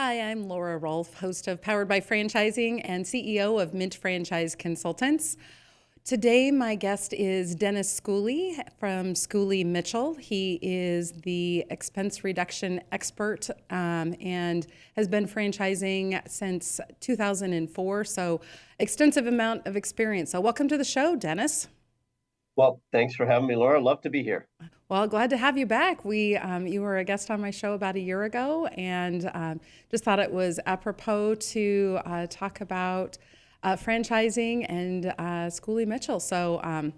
Hi, I'm Laura Rolfe, host of Powered by Franchising and CEO of Mint Franchise Consultants. Today, my guest is Dennis Schooley from Schooley Mitchell. He is the expense reduction expert and has been franchising since 2004, so extensive amount of experience. So welcome to the show, Dennis. Well, thanks for having me, Laura. Love to be here. Well, glad to have you back. You were a guest on my show about a year ago, and just thought it was apropos to talk about franchising and Schooley Mitchell. So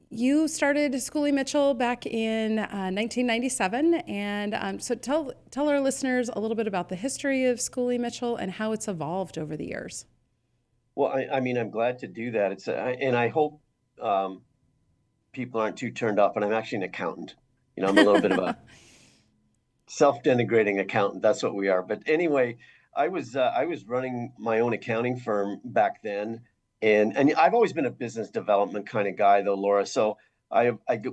you started Schooley Mitchell back in 1997, and so tell our listeners a little bit about the history of Schooley Mitchell and how it's evolved over the years. Well, I'm glad to do that. And I hope um, people aren't too turned off, but I'm actually an accountant. I'm a little bit of a self-denigrating accountant. That's what we are. But anyway, I was running my own accounting firm back then, and I've always been a business development kind of guy, though, Laura. So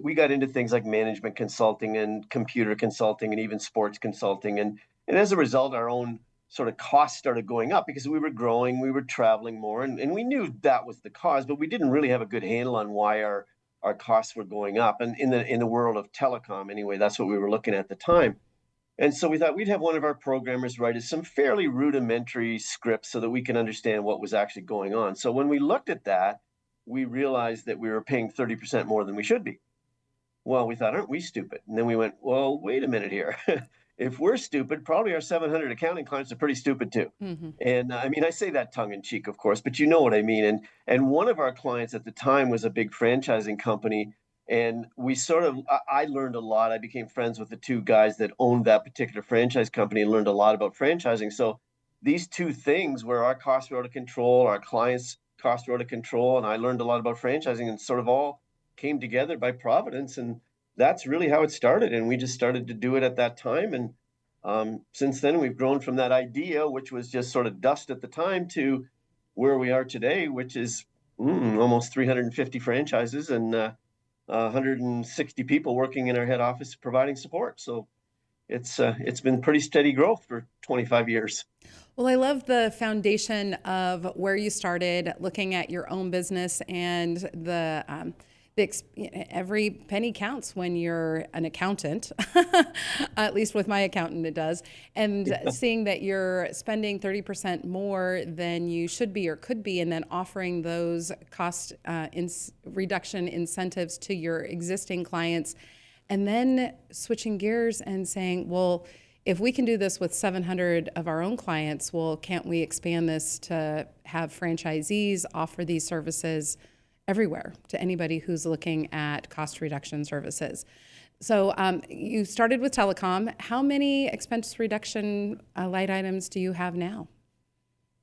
we got into things like management consulting and computer consulting and even sports consulting, and as a result, our own sort of costs started going up because we were growing, we were traveling more, and we knew that was the cause, but we didn't really have a good handle on why our costs were going up. And in the world of telecom, anyway, that's what we were looking at the time. And so we thought we'd have one of our programmers write us some fairly rudimentary scripts so that we can understand what was actually going on. So when we looked at that, we realized that we were paying 30% more than we should be. Well, we thought, aren't we stupid? And then we went, well, wait a minute here. If we're stupid, probably our 700 accounting clients are pretty stupid too. Hmm. And I mean, I say that tongue in cheek, of course, but you know what I mean. And one of our clients at the time was a big franchising company, and I learned a lot. I became friends with the two guys that owned that particular franchise company and learned a lot about franchising. So these two things, where our costs were out of control, our clients' costs were out of control, and I learned a lot about franchising, and sort of all came together by providence. And that's really how it started. And we just started to do it at that time. And since then, we've grown from that idea, which was just sort of dust at the time, to where we are today, which is almost 350 franchises and 160 people working in our head office providing support. So it's been pretty steady growth for 25 years. Well, I love the foundation of where you started, looking at your own business and every penny counts when you're an accountant. At least with my accountant, it does. And seeing that you're spending 30% more than you should be or could be, and then offering those cost reduction incentives to your existing clients, and then switching gears and saying, well, if we can do this with 700 of our own clients, well, can't we expand this to have franchisees offer these services everywhere to anybody who's looking at cost reduction services? So you started with telecom. How many expense reduction light items do you have now?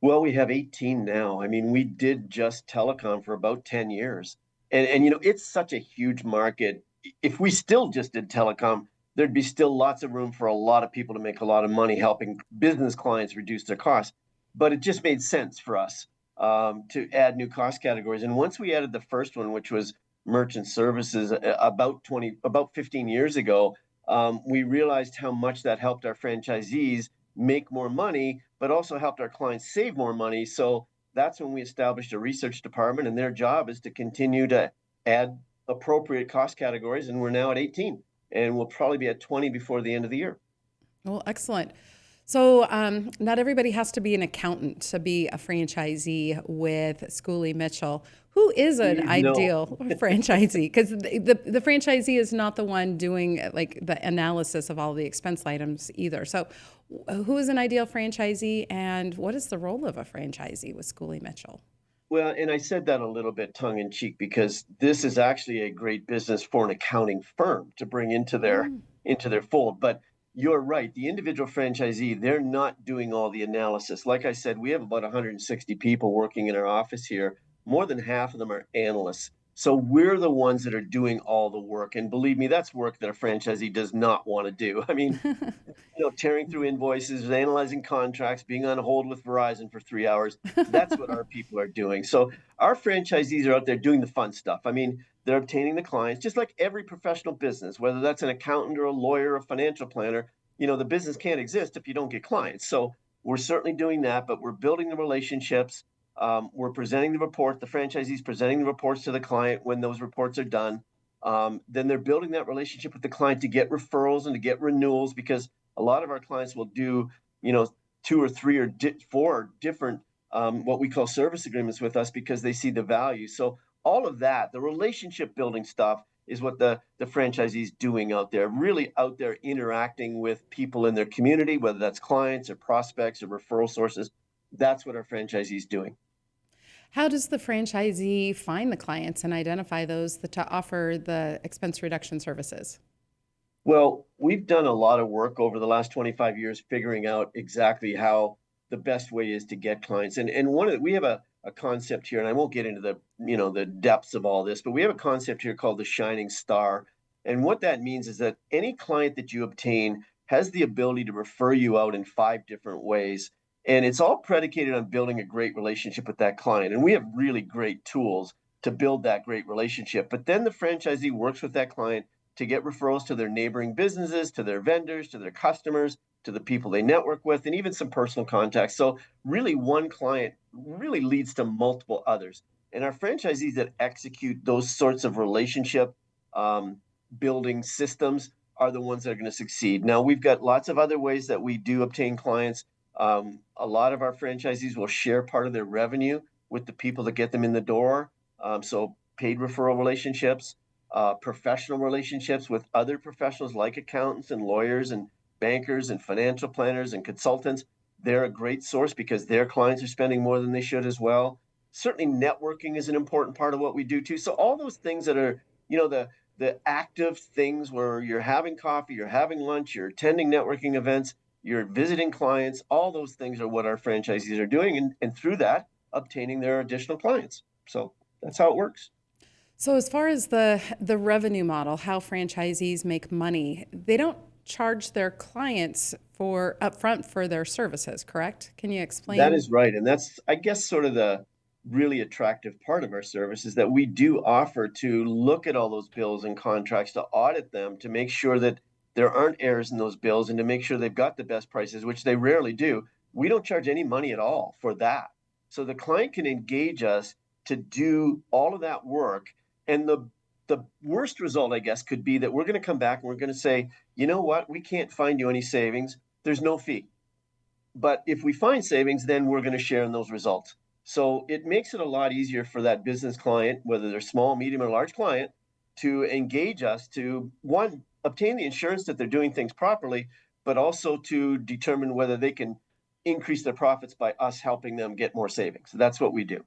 Well, we have 18 now. I mean, we did just telecom for about 10 years. And it's such a huge market. If we still just did telecom, there'd be still lots of room for a lot of people to make a lot of money helping business clients reduce their costs. But it just made sense for us to add new cost categories. And once we added the first one, which was merchant services, about 15 years ago, we realized how much that helped our franchisees make more money, but also helped our clients save more money. So that's when we established a research department, and their job is to continue to add appropriate cost categories. And we're now at 18, and we'll probably be at 20 before the end of the year. Well, excellent. So not everybody has to be an accountant to be a franchisee with Schooley Mitchell. Who is an No. ideal franchisee? Because the franchisee is not the one doing like the analysis of all the expense items either. So who is an ideal franchisee, and what is the role of a franchisee with Schooley Mitchell? Well, and I said that a little bit tongue in cheek because this is actually a great business for an accounting firm to bring into their fold. But you're right, the individual franchisee, they're not doing all the analysis. Like I said, we have about 160 people working in our office here. More than half of them are analysts. So we're the ones that are doing all the work. And believe me, that's work that a franchisee does not want to do. I mean, tearing through invoices, analyzing contracts, being on hold with Verizon for 3 hours. That's what our people are doing. So our franchisees are out there doing the fun stuff. I mean, they're obtaining the clients, just like every professional business, whether that's an accountant or a lawyer or a financial planner. the business can't exist if you don't get clients. So we're certainly doing that, but we're building the relationships. We're presenting the report, the franchisees presenting the reports to the client when those reports are done. Then they're building that relationship with the client to get referrals and to get renewals, because a lot of our clients will do, 2 or 3 or 4 different what we call service agreements with us because they see the value. So all of that, the relationship building stuff, is what the franchisees doing out there, really out there interacting with people in their community, whether that's clients or prospects or referral sources. That's what our franchisees doing. How does the franchisee find the clients and identify those that to offer the expense reduction services? Well, we've done a lot of work over the last 25 years figuring out exactly how the best way is to get clients. And we have a concept here, and I won't get into the depths of all this, but we have a concept here called the shining star. And what that means is that any client that you obtain has the ability to refer you out in 5 different ways. And it's all predicated on building a great relationship with that client. And we have really great tools to build that great relationship. But then the franchisee works with that client to get referrals to their neighboring businesses, to their vendors, to their customers, to the people they network with, and even some personal contacts. So really one client really leads to multiple others. And our franchisees that execute those sorts of relationship building systems are the ones that are going to succeed. Now, we've got lots of other ways that we do obtain clients. A lot of our franchisees will share part of their revenue with the people that get them in the door. So paid referral relationships, professional relationships with other professionals like accountants and lawyers and bankers and financial planners and consultants. They're a great source because their clients are spending more than they should as well. Certainly networking is an important part of what we do too. So all those things that are, the active things where you're having coffee, you're having lunch, you're attending networking events, you're visiting clients, all those things are what our franchisees are doing, and through that, obtaining their additional clients. So that's how it works. So as far as the revenue model, how franchisees make money, they don't charge their clients for upfront for their services, correct? Can you That explain? is right. And that's, I guess, sort of the really attractive part of our service is that we do offer to look at all those bills and contracts, to audit them, to make sure that there aren't errors in those bills and to make sure they've got the best prices, which they rarely do. We don't charge any money at all for that. So the client can engage us to do all of that work. And the worst result, I guess, could be that we're going to come back and we're going to say, you know what, we can't find you any savings. There's no fee. But if we find savings, then we're going to share in those results. So it makes it a lot easier for that business client, whether they're small, medium, or large client, to engage us to, one, obtain the insurance that they're doing things properly, but also to determine whether they can increase their profits by us helping them get more savings. So that's what we do.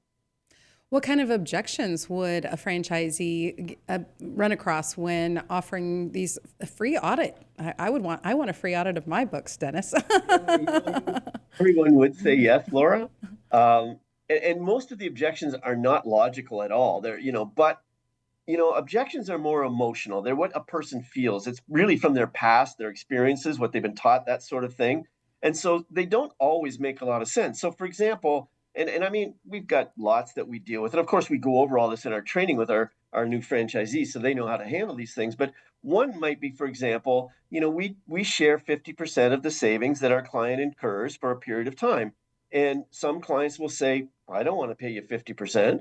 What kind of objections would a franchisee run across when offering these a free audit? I want a free audit of my books, Dennis. Everyone would say yes, Laura. And most of the objections are not logical at all. Objections are more emotional. They're what a person feels. It's really from their past, their experiences, what they've been taught, that sort of thing. And so they don't always make a lot of sense. So, for example, and I mean, we've got lots that we deal with. And of course, we go over all this in our training with our new franchisees so they know how to handle these things. But one might be, for example, we share 50% of the savings that our client incurs for a period of time. And some clients will say, I don't want to pay you 50%.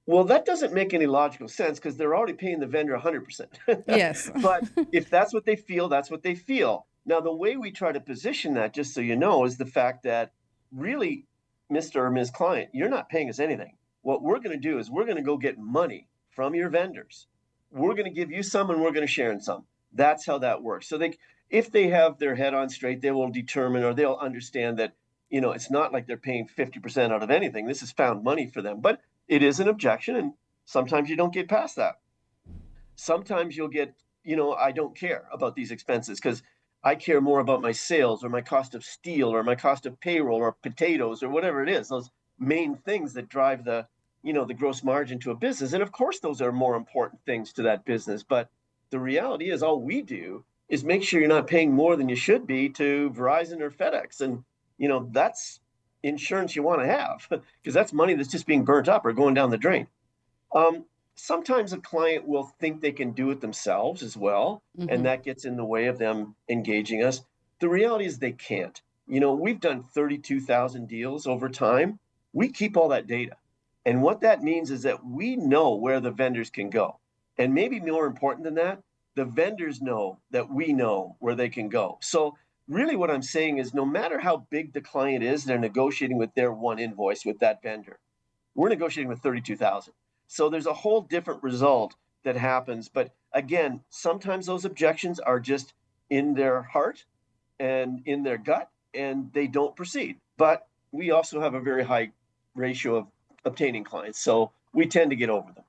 Well, that doesn't make any logical sense because they're already paying the vendor 100%. Yes. But if that's what they feel, that's what they feel. Now, the way we try to position that, just so you know, is the fact that really, Mr. or Ms. Client, you're not paying us anything. What we're going to do is we're going to go get money from your vendors. We're going to give you some and we're going to share in some. That's how that works. So if they have their head on straight, they will determine, or they'll understand that, it's not like they're paying 50% out of anything. This is found money for them. But it is an objection, and sometimes you don't get past that. Sometimes you'll get, I don't care about these expenses because I care more about my sales or my cost of steel or my cost of payroll or potatoes or whatever it is, those main things that drive the gross margin to a business. And of course, those are more important things to that business. But the reality is all we do is make sure you're not paying more than you should be to Verizon or FedEx. And, that's insurance you want to have because that's money that's just being burnt up or going down the drain. Sometimes a client will think they can do it themselves as well, and Hmm. that gets in the way of them engaging us. The reality is they can't. We've done 32,000 deals over time. We keep all that data. And what that means is that we know where the vendors can go. And maybe more important than that, the vendors know that we know where they can go. So really what I'm saying is no matter how big the client is, they're negotiating with their one invoice with that vendor. We're negotiating with 32,000. So there's a whole different result that happens. But again, sometimes those objections are just in their heart and in their gut, and they don't proceed. But we also have a very high ratio of obtaining clients. So we tend to get over them.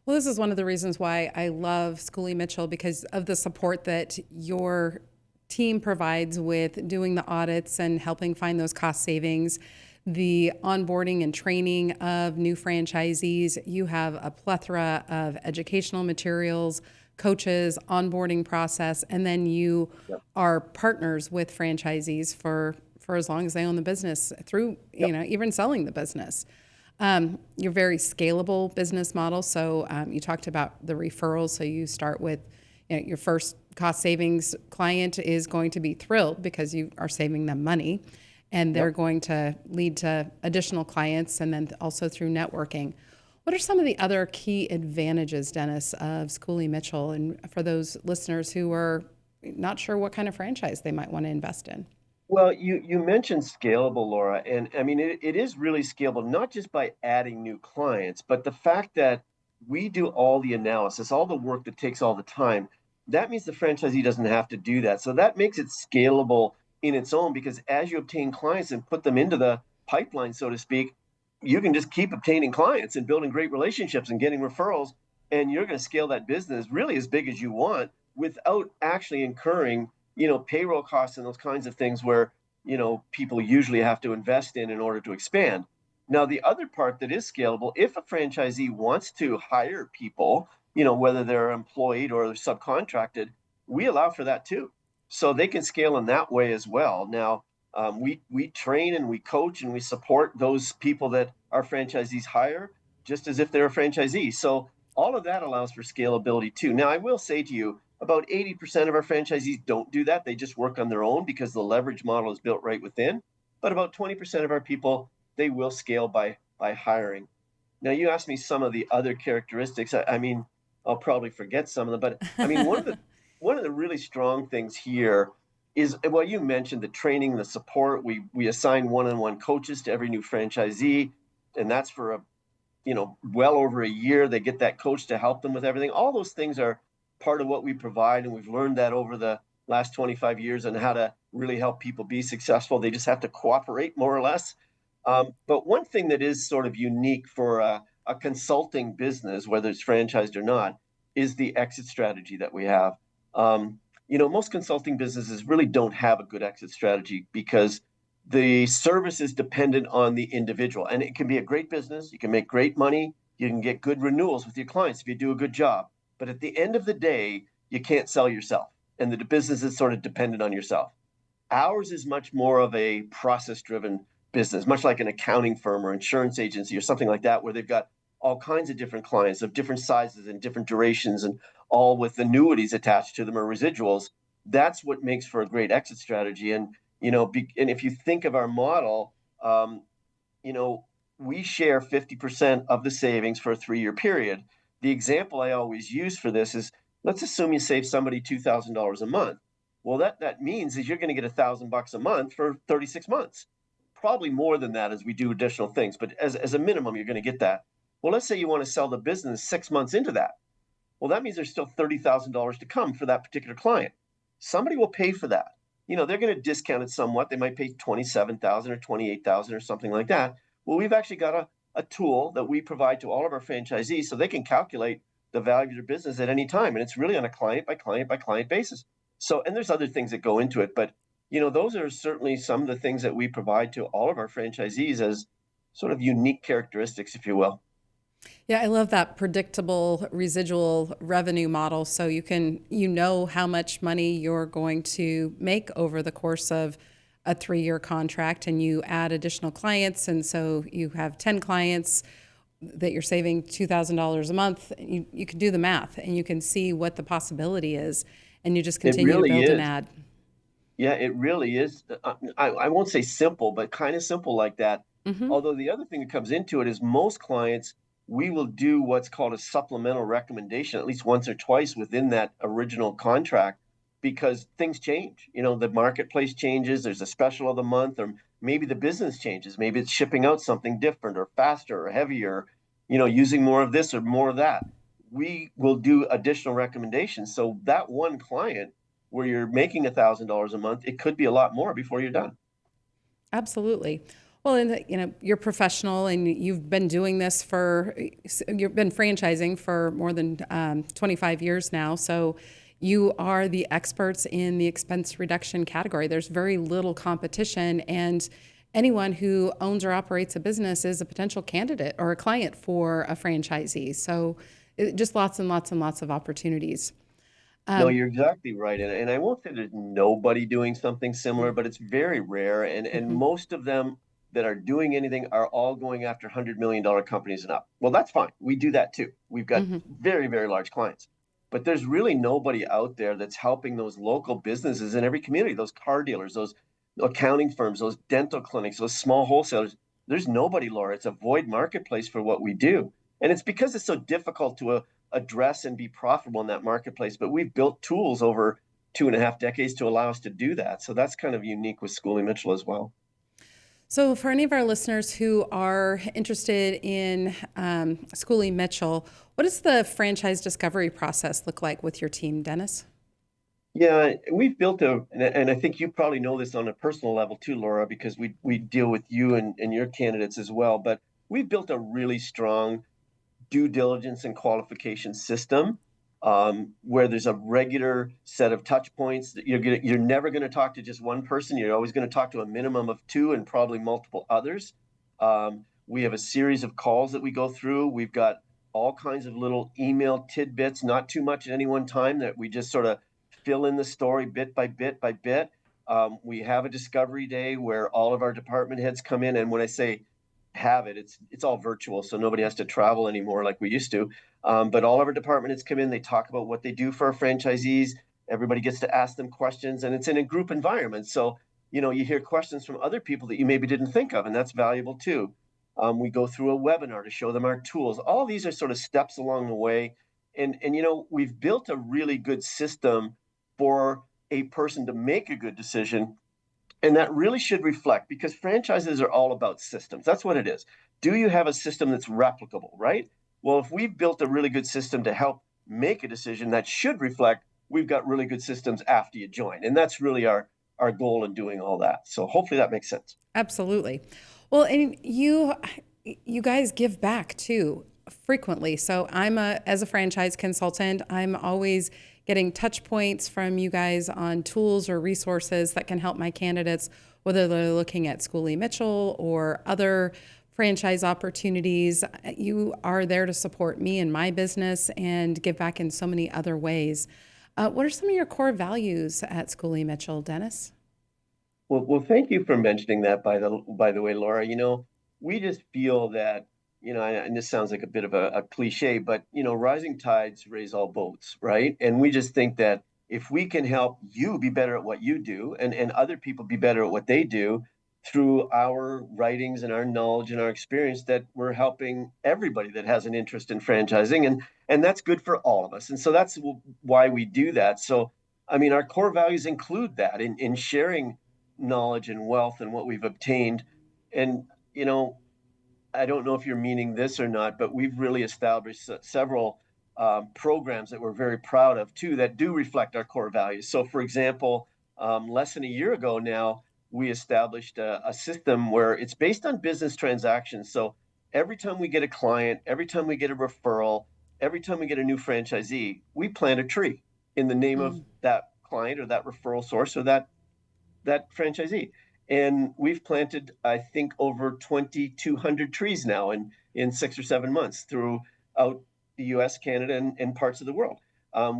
Well, this is one of the reasons why I love Schooley Mitchell, because of the support that your team provides with doing the audits and helping find those cost savings, the onboarding and training of new franchisees. You have a plethora of educational materials, coaches, onboarding process, and then you Yep. are partners with franchisees for as long as they own the business through, Yep. even selling the business. You're very scalable business model. So you talked about the referrals. So you start with your first cost savings client is going to be thrilled because you are saving them money, and they're Yep. going to lead to additional clients, and then also through networking. What are some of the other key advantages, Dennis, of Schooley Mitchell, and for those listeners who are not sure what kind of franchise they might want to invest in? Well, you mentioned scalable, Laura, and I mean it is really scalable, not just by adding new clients, but the fact that we do all the analysis, all the work that takes all the time. That means the franchisee doesn't have to do that. So that makes it scalable in its own because as you obtain clients and put them into the pipeline, so to speak, you can just keep obtaining clients and building great relationships and getting referrals, and you're going to scale that business really as big as you want without actually incurring payroll costs and those kinds of things where, people usually have to invest in order to expand. Now, the other part that is scalable, if a franchisee wants to hire people, whether they're employed or they're subcontracted, we allow for that too. So they can scale in that way as well. Now, we train and we coach and we support those people that our franchisees hire just as if they're a franchisee. So all of that allows for scalability too. Now, I will say to you, about 80% of our franchisees don't do that. They just work on their own because the leverage model is built right within. But about 20% of our people, they will scale by hiring. Now, you asked me some of the other characteristics. I mean, I'll probably forget some of them, but I mean, one of the really strong things here is well, you mentioned the training, the support. We assign one-on-one coaches to every new franchisee, and that's for well over a year. They get that coach to help them with everything. All those things are part of what we provide, and we've learned that over the last 25 years on how to really help people be successful. They just have to cooperate more or less. But one thing that is sort of unique for a consulting business, whether it's franchised or not, is the exit strategy that we have. Most consulting businesses really don't have a good exit strategy because the service is dependent on the individual. And it can be a great business. You can make great money. You can get good renewals with your clients if you do a good job. But at the end of the day, you can't sell yourself. And the business is sort of dependent on yourself. Ours is much more of a process driven business, much like an accounting firm or insurance agency or something like that, where they've got all kinds of different clients of different sizes and different durations and all with annuities attached to them or residuals. That's what makes for a great exit strategy. And if you think of our model, you know, we share 50% of the savings for a 3-year period. The example I always use for this is, let's assume you save somebody $2,000 a month. Well, that means is you're going to get $1,000 a month for 36 months. Probably more than that as we do additional things, but as a minimum, you're going to get that. Well, let's say you want to sell the business 6 months into that. Well, that means there's still $30,000 to come for that particular client. Somebody will pay for that. They're going to discount it somewhat. They might pay 27,000 or 28,000 or something like that. Well, we've actually got a tool that we provide to all of our franchisees so they can calculate the value of their business at any time. And it's really on a client by client by client basis. So, and there's other things that go into it, but those are certainly some of the things that we provide to all of our franchisees as sort of unique characteristics, if you will. Yeah, I love that predictable residual revenue model. So you know how much money you're going to make over the course of a 3-year contract, and you add additional clients. And so you have 10 clients that you're saving $2,000 a month. You can do the math and you can see what the possibility is, and you just It continue to really build and is. add. Yeah, it really is. I won't say simple, but kind of simple like that. Hmm. Although the other thing that comes into it is most clients, we will do what's called a supplemental recommendation at least once or twice within that original contract because things change. You know, the marketplace changes, there's a special of the month, or maybe the business changes. Maybe it's shipping out something different or faster or heavier, using more of this or more of that. We will do additional recommendations. So that one client where you're making $1,000 a month, it could be a lot more before you're done. Absolutely. Well, and you're professional, and you've been doing this you've been franchising for more than 25 years now. So you are the experts in the expense reduction category. There's very little competition, and anyone who owns or operates a business is a potential candidate or a client for a franchisee. So just lots and lots and lots of opportunities. No, you're exactly right. And I won't say there's nobody doing something similar, but it's very rare. And Mm-hmm. most of them that are doing anything are all going after $100 million companies and up. Well, that's fine. We do that too. We've got Mm-hmm. very, very large clients. But there's really nobody out there that's helping those local businesses in every community, those car dealers, those accounting firms, those dental clinics, those small wholesalers. There's nobody, Laura. It's a void marketplace for what we do. And it's because it's so difficult to address and be profitable in that marketplace. But we've built tools over 2.5 decades to allow us to do that. So that's kind of unique with Schooley Mitchell as well. So, for any of our listeners who are interested in Schooley Mitchell, what does the franchise discovery process look like with your team, Dennis? Yeah, we've built and I think you probably know this on a personal level too, Laura, because we deal with you and your candidates as well. But we've built a really strong due diligence and qualification system where there's a regular set of touch points that you're never going to talk to just one person. You're always going to talk to a minimum of two and probably multiple others. We have a series of calls that we go through. We've got all kinds of little email tidbits, not too much at any one time, that we just sort of fill in the story bit by bit by bit. We have a discovery day where all of our department heads come in, and when I say have it, it's all virtual, so nobody has to travel anymore like we used to. But all of our department heads come in, they talk about what they do for our franchisees. Everybody gets to ask them questions, and it's in a group environment. So you hear questions from other people that you maybe didn't think of, and that's valuable too. We go through a webinar to show them our tools. All these are sort of steps along the way, and we've built a really good system for a person to make a good decision, and that really should reflect, because franchises are all about systems. That's what it is. Do you have a system that's replicable, right? Well, if we've built a really good system to help make a decision, that should reflect we've got really good systems after you join. And that's really our goal in doing all that. So hopefully that makes sense. Absolutely. Well, and you guys give back too frequently. So as a franchise consultant, I'm always getting touch points from you guys on tools or resources that can help my candidates, whether they're looking at Schooley Mitchell or other franchise opportunities. You are there to support me and my business and give back in so many other ways. What are some of your core values at Schooley Mitchell, Dennis? Well, thank you for mentioning that. By the way, Laura, we just feel that and this sounds like a bit of a cliche, but rising tides raise all boats, right? And we just think that if we can help you be better at what you do, and other people be better at what they do through our writings and our knowledge and our experience, that we're helping everybody that has an interest in franchising, and that's good for all of us. And so that's why we do that. So I mean, our core values include that in sharing knowledge and wealth and what we've obtained. And, I don't know if you're meaning this or not, but we've really established several programs that we're very proud of too, that do reflect our core values. So, for example, less than a year ago now, we established a system where it's based on business transactions. So, every time we get a client, every time we get a referral, every time we get a new franchisee, we plant a tree in the name of Mm. that client or that referral source or that franchisee. And we've planted, I think, over 2,200 trees now in 6 or 7 months throughout the US, Canada, and parts of the world.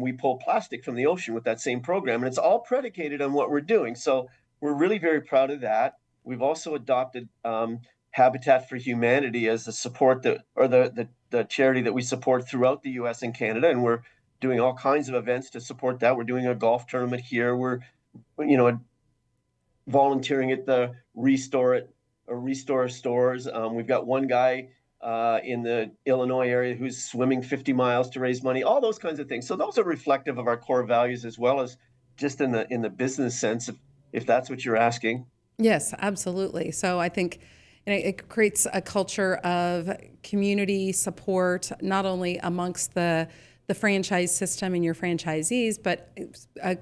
We pull plastic from the ocean with that same program, and it's all predicated on what we're doing. So we're really very proud of that. We've also adopted Habitat for Humanity as the support the charity that we support throughout the US and Canada, and we're doing all kinds of events to support that. We're doing a golf tournament here. We're you know volunteering at the restore stores. We've got one guy in the Illinois area who's swimming 50 miles to raise money, all those kinds of things. So those are reflective of our core values as well as just in the business sense, if that's what you're asking. Yes, absolutely. So I think it creates a culture of community support, not only amongst the franchise system and your franchisees, but uh,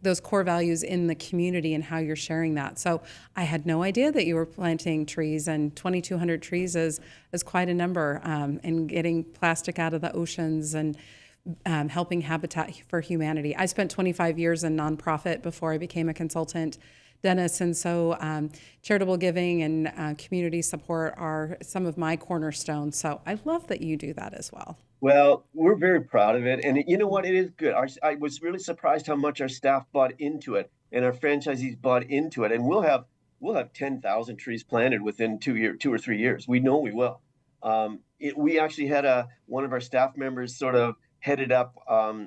those core values in the community and how you're sharing that. So I had no idea that you were planting trees, and 2,200 trees is quite a number, and getting plastic out of the oceans and helping Habitat for Humanity. I spent 25 years in nonprofit before I became a consultant, Dennis, and so charitable giving and community support are some of my cornerstones. So I love that you do that as well. Well, we're very proud of it. And you know what? It is good. I was really surprised how much our staff bought into it and our franchisees bought into it. And we'll have 10,000 trees planted within 2 or 3 years. We know we will. We actually had one of our staff members sort of headed up a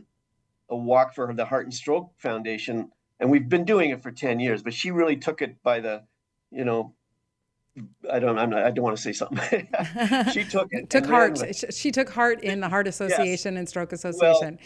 walk for the Heart and Stroke Foundation, and we've been doing it for 10 years, but she really took it by the, you know, I don't want to say something. She took it Took and ran heart. with it. She took heart in the Heart Yes. Association and Stroke Well, Association.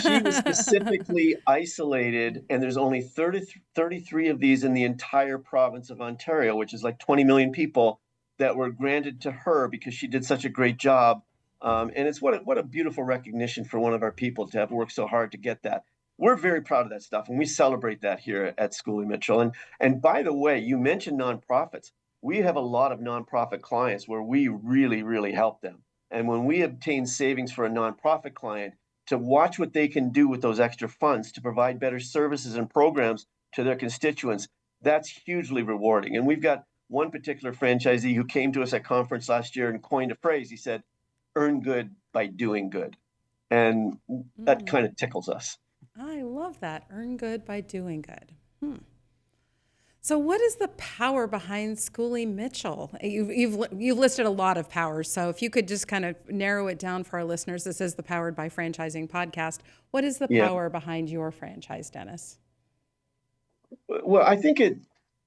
she was specifically isolated, and there's only 33 of these in the entire province of Ontario, which is like 20 million people, that were granted to her because she did such a great job. And it's what a beautiful recognition for one of our people to have worked so hard to get that. We're very proud of that stuff, and we celebrate that here at Schooley Mitchell. And by the way, you mentioned nonprofits. We have a lot of nonprofit clients where we really, really help them. And when we obtain savings for a nonprofit client, to watch what they can do with those extra funds to provide better services and programs to their constituents, that's hugely rewarding. And we've got one particular franchisee who came to us at conference last year and coined a phrase. He said, earn good by doing good. And that Mm, kind of tickles us. I love that. Earn good by doing good. So, what is the power behind Schooley Mitchell? You've listed a lot of powers. So, if you could just kind of narrow it down for our listeners, this is the Powered by Franchising podcast. What is the Yeah. power behind your franchise, Dennis? Well, I think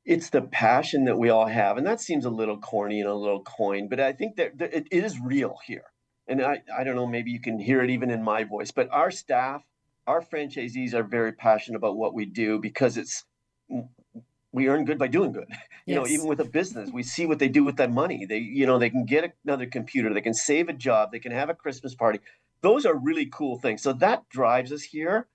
it's the passion that we all have, and that seems a little corny and a little coin, but I think that it is real here. And I don't know, maybe you can hear it even in my voice, but our staff, our franchisees are very passionate about what we do because we earn good by doing good. Even Yes. with a business, we see what they do with that money. They can get another computer, they can save a job, they can have a Christmas party. Those are really cool things. So that drives us here.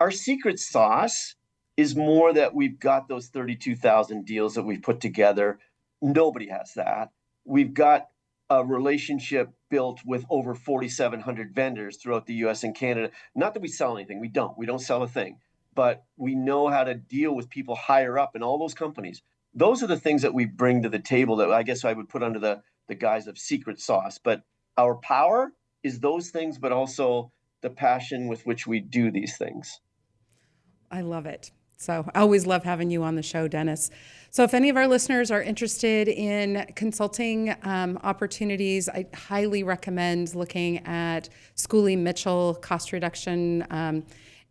Our secret sauce is more that we've got those 32,000 deals that we've put together. Nobody has that. We've got a relationship built with over 4,700 vendors throughout the US and Canada. Not that we sell anything, we don't. We don't sell a thing, but we know how to deal with people higher up in all those companies. Those are the things that we bring to the table that I guess I would put under the guise of secret sauce. But our power is those things, but also the passion with which we do these things. I love it. So I always love having you on the show, Dennis. So if any of our listeners are interested in consulting opportunities, I highly recommend looking at Schooley Mitchell cost reduction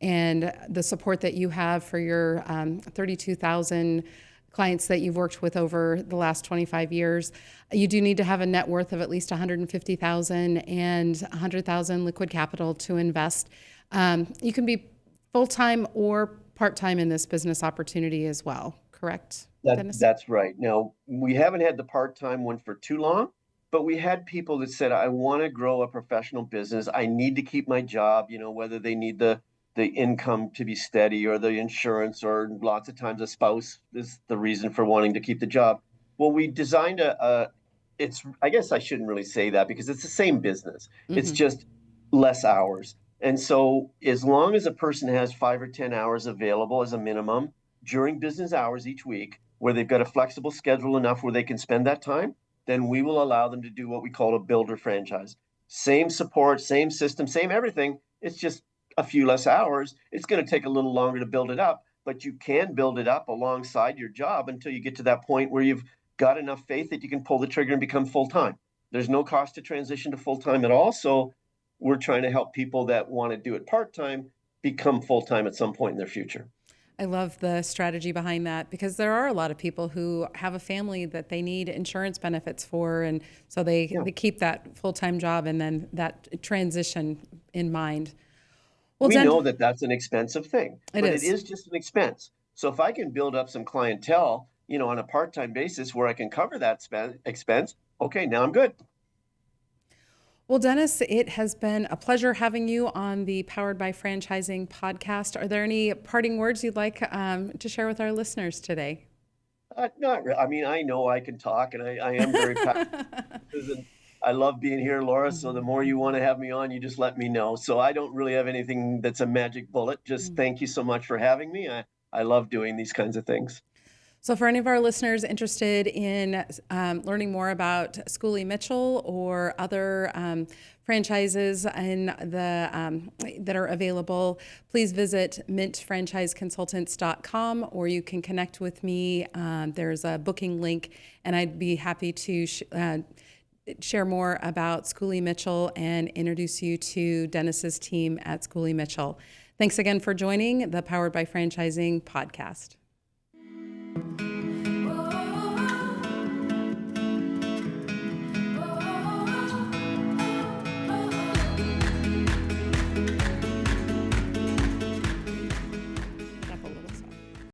and the support that you have for your 32,000 clients that you've worked with over the last 25 years. You do need to have a net worth of at least 150,000 and 100,000 liquid capital to invest. You can be full-time or part-time in this business opportunity as well, correct, Dennis? That's right. Now, we haven't had the part-time one for too long, but we had people that said, I want to grow a professional business. I need to keep my job, whether they need the income to be steady or the insurance, or lots of times a spouse is the reason for wanting to keep the job. Well, we designed I guess I shouldn't really say that because it's the same business. It's Mm-hmm. just less hours. And so as long as a person has 5 or 10 hours available as a minimum during business hours each week, where they've got a flexible schedule enough where they can spend that time, then we will allow them to do what we call a builder franchise. Same support, same system, same everything. It's just a few less hours. It's going to take a little longer to build it up, but you can build it up alongside your job until you get to that point where you've got enough faith that you can pull the trigger and become full time. There's no cost to transition to full time at all. So we're trying to help people that want to do it part time become full time at some point in their future. I love the strategy behind that because there are a lot of people who have a family that they need insurance benefits for. And so they keep that full-time job and then that transition in mind. Well, We know Den, that that's an expensive thing, it but it is. is just an expense. So if I can build up some clientele, on a part-time basis where I can cover that expense, okay, now I'm good. Well, Dennis, it has been a pleasure having you on the Powered by Franchising podcast. Are there any parting words you'd like to share with our listeners today? Not really. I mean, I know I can talk, and I am very passionate. And I love being here, Laura. So the more you want to have me on, you just let me know. So I don't really have anything that's a magic bullet. Just thank you so much for having me. I love doing these kinds of things. So, for any of our listeners interested in learning more about Schooley Mitchell or other franchises that are available, please visit mintfranchiseconsultants.com, or you can connect with me. There's a booking link, and I'd be happy to share more about Schooley Mitchell and introduce you to Dennis's team at Schooley Mitchell. Thanks again for joining the Powered by Franchising podcast.